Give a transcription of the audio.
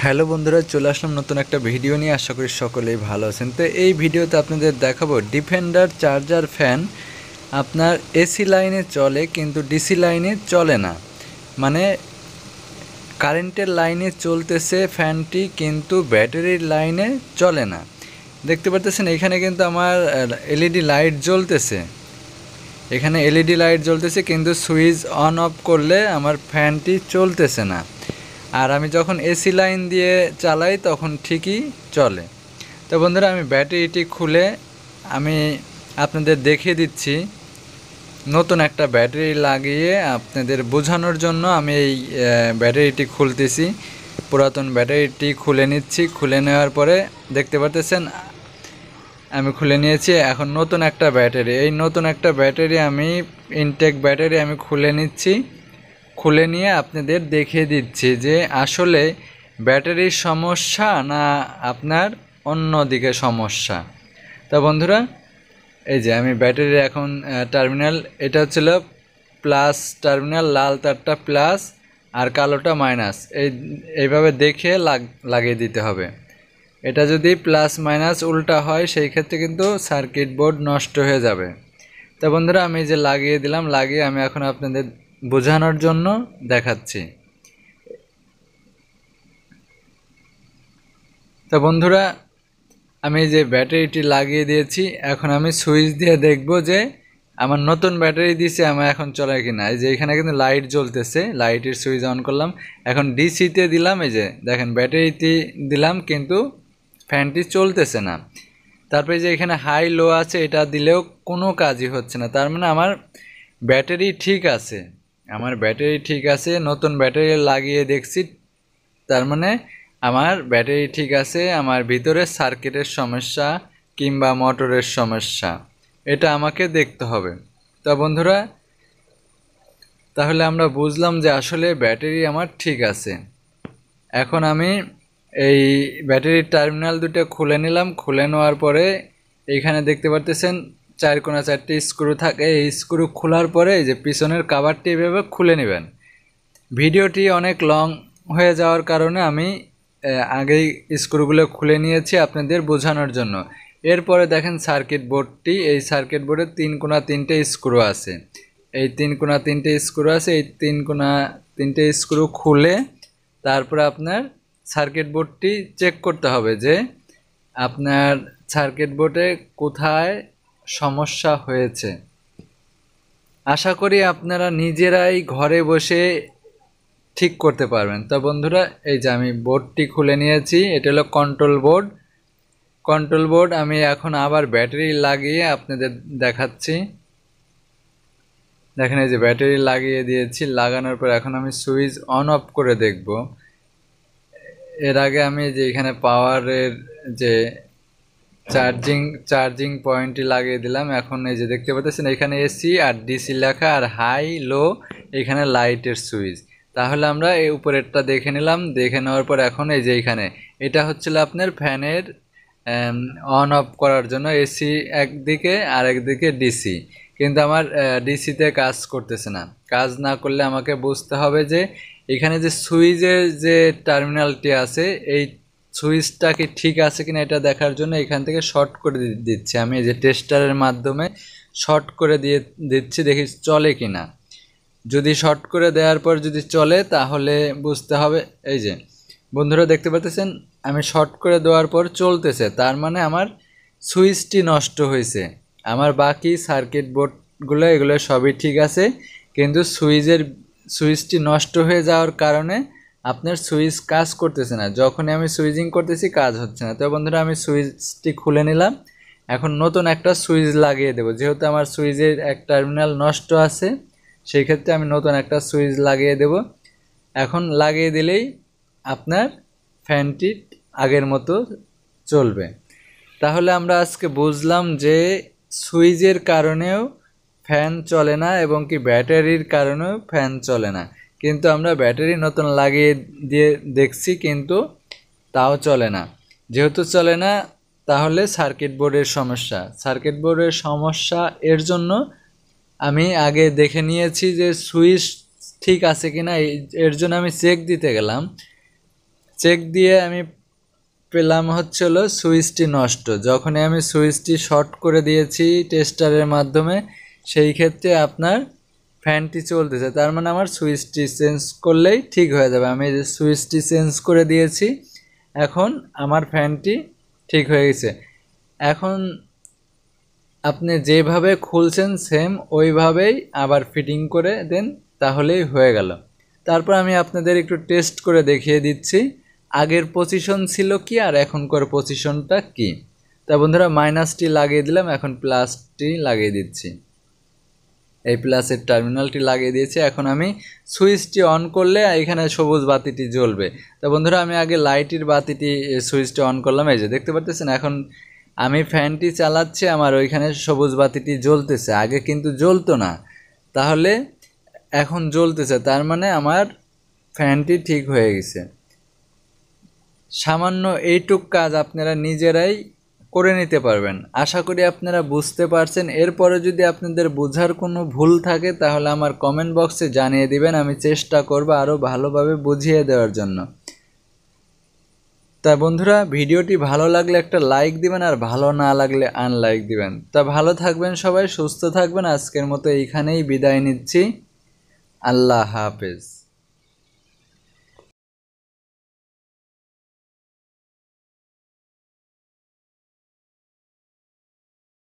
Hello বন্ধুরা, চলে আসলাম নতুন একটা ভিডিও নিয়ে। আশা করি সকলেই ভালো আছেন। তো এই ভিডিওতে আপনাদের দেখাবো ডিফেন্ডার চার্জার ফ্যান আপনার এসি লাইনে চলে কিন্তু ডিসি লাইনে চলে না। মানে কারেন্টের লাইনে চলতেছে ফ্যানটি কিন্তু ব্যাটারির লাইনে চলে না। দেখতে পাচ্ছেন এখানে কিন্তু আমার এলইডি লাইট জ্বলতেছে, এখানে এলইডি লাইট জ্বলতেছে কিন্তু সুইচ অন অফ করলে আমার ফ্যানটি চলতেছে না। আর আমি যখন এসি লাইন দিয়ে চালাই তখন ঠিকই চলে। তো বন্ধুরা, আমি ব্যাটারিটি খুলে আমি আপনাদের দেখিয়ে দিচ্ছি। নতুন একটা ব্যাটারি লাগিয়ে আপনাদের বোঝানোর জন্য আমি এই ব্যাটারিটি খুলতেছি। পুরাতন ব্যাটারিটি খুলে নিচ্ছি। খুলে নেওয়ার পরে দেখতে পাচ্ছেন আমি খুলে নিয়েছি। এখন নতুন একটা ব্যাটারি, এই নতুন একটা ব্যাটারি আমি ইনটেক ব্যাটারি আমি খুলে নিচ্ছি। খুলে নিয়ে আপনাদের দেখিয়ে দিচ্ছি যে আসলে ব্যাটারির সমস্যা না আপনার অন্য দিকে সমস্যা। তা বন্ধুরা, এই যে আমি ব্যাটারির এখন টার্মিনাল, এটা হচ্ছিল প্লাস টার্মিনাল, লাল তারটা প্লাস আর কালোটা মাইনাস, এইভাবে দেখে লাগিয়ে দিতে হবে। এটা যদি প্লাস মাইনাস উল্টা হয় সেই ক্ষেত্রে কিন্তু সার্কিট বোর্ড নষ্ট হয়ে যাবে। তা বন্ধুরা, আমি যে লাগিয়ে দিলাম, লাগিয়ে আমি এখন আপনাদের বোঝানোর জন্য দেখাচ্ছি। তো বন্ধুরা, আমি যে ব্যাটারিটি লাগিয়ে দিয়েছি, এখন আমি সুইচ দিয়ে দেখব যে আমার নতুন ব্যাটারি দিয়েছে আমার এখন চলে কিনা। এই যে এখানে কিন্তু লাইট জ্বলতেছে, লাইটের সুইচ অন করলাম। এখন ডিসিতে দিলাম, এই যে দেখেন ব্যাটারিতে দিলাম কিন্তু ফ্যানটি চলতেছে না। তারপরে যে এখানে হাই লো আছে, এটা দিলেও কোনো কাজই হচ্ছে না। তার মানে আমার ব্যাটারি ঠিক আছে, আমার ব্যাটারি ঠিক আছে। নতুন ব্যাটারি লাগিয়ে দেখছি, তার মানে আমার ব্যাটারি ঠিক আছে। আমার ভিতরে সার্কিটের সমস্যা কিংবা মোটরের সমস্যা, এটা আমাকে দেখতে হবে। তো বন্ধুরা, তাহলে আমরা বুঝলাম যে আসলে ব্যাটারি আমার ঠিক আছে। এখন আমি এই ব্যাটারির টার্মিনাল দুটো খুলে নিলাম। খুলে নেওয়ার পরে এইখানে দেখতে পারতেছেন চার কোণা চারটি স্ক্রু থাকে। এই স্ক্রু খোলার পরে এই যে পিছনের কাভারটি এভাবে খুলে নেবেন। ভিডিওটি অনেক লং হয়ে যাওয়ার কারণে আমি আগেই স্ক্রুগুলো খুলে নিয়েছি আপনাদের বোঝানোর জন্য। এরপরে দেখেন সার্কিট বোর্ডটি, এই সার্কিট বোর্ডের তিন কোণা তিনটে স্ক্রু আছে। এই তিন কোণা তিনটে স্ক্রু আছে, এই তিন কোণা তিনটে স্ক্রু খুলে তারপরে আপনার সার্কিট বোর্ডটি চেক করতে হবে যে আপনার সার্কিট বোর্ডে কোথায় সমস্যা হয়েছে। আশা করি আপনারা নিজেরাই ঘরে বসে ঠিক করতে পারবেন। তো বন্ধুরা, এই যে আমি বোর্ডটি খুলে নিয়েছি, এটা হলো কন্ট্রোল বোর্ড। কন্ট্রোল বোর্ড আমি এখন আবার ব্যাটারি লাগিয়ে আপনাদের দেখাচ্ছি। দেখেন এই যে ব্যাটারি লাগিয়ে দিয়েছি। লাগানোর পর এখন আমি সুইচ অন অফ করে দেখব। এর আগে আমি যে এখানে পাওয়ারের যে চার্জিং পয়েন্টটি লাগিয়ে দিলাম। এখন এই যে দেখতে পাচ্ছেন এখানে এসি আর ডিসি লেখা আর হাই লো এখানে লাইটের সুইচ। তাহলে আমরা এই উপরেরটা দেখে নিলাম। দেখে নেওয়ার পর এখন এই যে এখানে এটা হচ্ছিল আপনার ফ্যানের অন অফ করার জন্য, এসি একদিকে আর একদিকে ডিসি। কিন্তু আমার ডিসিতে কাজ করতেছে না। কাজ না করলে আমাকে বুঝতে হবে যে এখানে যে সুইচের যে টার্মিনালটি আছে, এই সুইচটা কি ঠিক আছে কিনা এটা দেখার জন্য এখান থেকে শর্ট করে দিচ্ছি। আমি এই যে টেস্টারের মাধ্যমে শর্ট করে দিচ্ছি, দেখি চলে কিনা। যদি শর্ট করে দেওয়ার পর যদি চলে তাহলে বুঝতে হবে। এই যে বন্ধুরা দেখতে পাচ্ছেন আমি শর্ট করে দেওয়ার পর চলতেছে, তার মানে আমার সুইচটি নষ্ট হয়েছে। আমার বাকি সার্কিট বোর্ডগুলো এগুলো সবই ঠিক আছে, কিন্তু সুইচটি নষ্ট হয়ে যাওয়ার কারণে আপনার সুইচ কাজ করতেছে না। যখনই আমি সুইচিং করতেছি কাজ হচ্ছে না। তো বন্ধুরা, আমি সুইচটি খুলে নিলাম। এখন নতুন একটা সুইচ লাগিয়ে দেব। যেহেতু আমার সুইচের এক টার্মিনাল নষ্ট আছে, সেই ক্ষেত্রে আমি নতুন একটা সুইচ লাগিয়ে দেব। এখন লাগিয়ে দিলেই আপনার ফ্যানটি আগের মতো চলবে। তাহলে আমরা আজকে বুঝলাম যে সুইচের কারণেও ফ্যান চলে না এবং কি ব্যাটারির কারণেও ফ্যান চলে না। কিন্তু আমরা ব্যাটারি নতুন লাগিয়ে দিয়ে দেখছি কিন্তু তাও চলে না। যেহেতু চলে না, তাহলে সার্কিট বোর্ডের সমস্যা। সার্কিট বোর্ডের সমস্যা এর জন্য আমি আগে দেখে নিয়েছি যে সুইচ ঠিক আছে কিনা, এর জন্য আমি চেক দিতে গেলাম। চেক দিয়ে আমি পেলাম হচ্ছে হলো সুইচটি নষ্ট। যখনই আমি সুইচটি শর্ট করে দিয়েছি টেস্টারের মাধ্যমে, সেই ক্ষেত্রে আপনার ফ্যানটি চলতেছে, তার মানে আমার সুইচটি চেঞ্জ করলেই ঠিক হয়ে যাবে। আমি এই যে সুইচটি চেঞ্জ করে দিয়েছি, এখন আমার ফ্যানটি ঠিক হয়ে গেছে। এখন আপনি যেভাবে খুলছেন সেম ওইভাবেই আবার ফিটিং করে দেন, তাহলেই হয়ে গেল। তারপর আমি আপনাদের একটু টেস্ট করে দেখিয়ে দিচ্ছি আগের পজিশন ছিল কি আর এখনকার পজিশনটা কি। তা বন্ধুরা মাইনাসটি লাগিয়ে দিলাম, এখন প্লাসটি লাগিয়ে দিচ্ছি। এই প্লাসের টার্মিনালটি লাগিয়ে দিয়েছি। এখন আমি সুইচটি অন করলে এখানে সবুজ বাতিটি জ্বলবে। তা বন্ধুরা আমি আগে লাইটের বাতিটি সুইচটি অন করলাম, এই যে দেখতে পাচ্ছেন। এখন আমি ফ্যানটি চালাচ্ছি, আমার ওইখানে সবুজ বাতিটি জ্বলতেছে, আগে কিন্তু জ্বলতো না, তাহলে এখন জ্বলতেছে, তার মানে আমার ফ্যানটি ঠিক হয়ে গেছে। সামান্য এইটুক কাজ আপনারা নিজেরাই করে নিতে পারবেন। আশা করি আপনারা বুঝতে পারছেন। এরপরে যদি আপনাদের বোঝার কোনো ভুল থাকে তাহলে আমার কমেন্ট বক্সে জানিয়ে দিবেন, আমি চেষ্টা করব আরও ভালোভাবে বুঝিয়ে দেওয়ার জন্য। তা বন্ধুরা ভিডিওটি ভালো লাগলে একটা লাইক দিবেন, আর ভালো না লাগলে আনলাইক দিবেন। তা ভালো থাকবেন সবাই, সুস্থ থাকবেন। আজকের মতো এইখানেই বিদায় নিচ্ছি। আল্লাহ হাফেজ।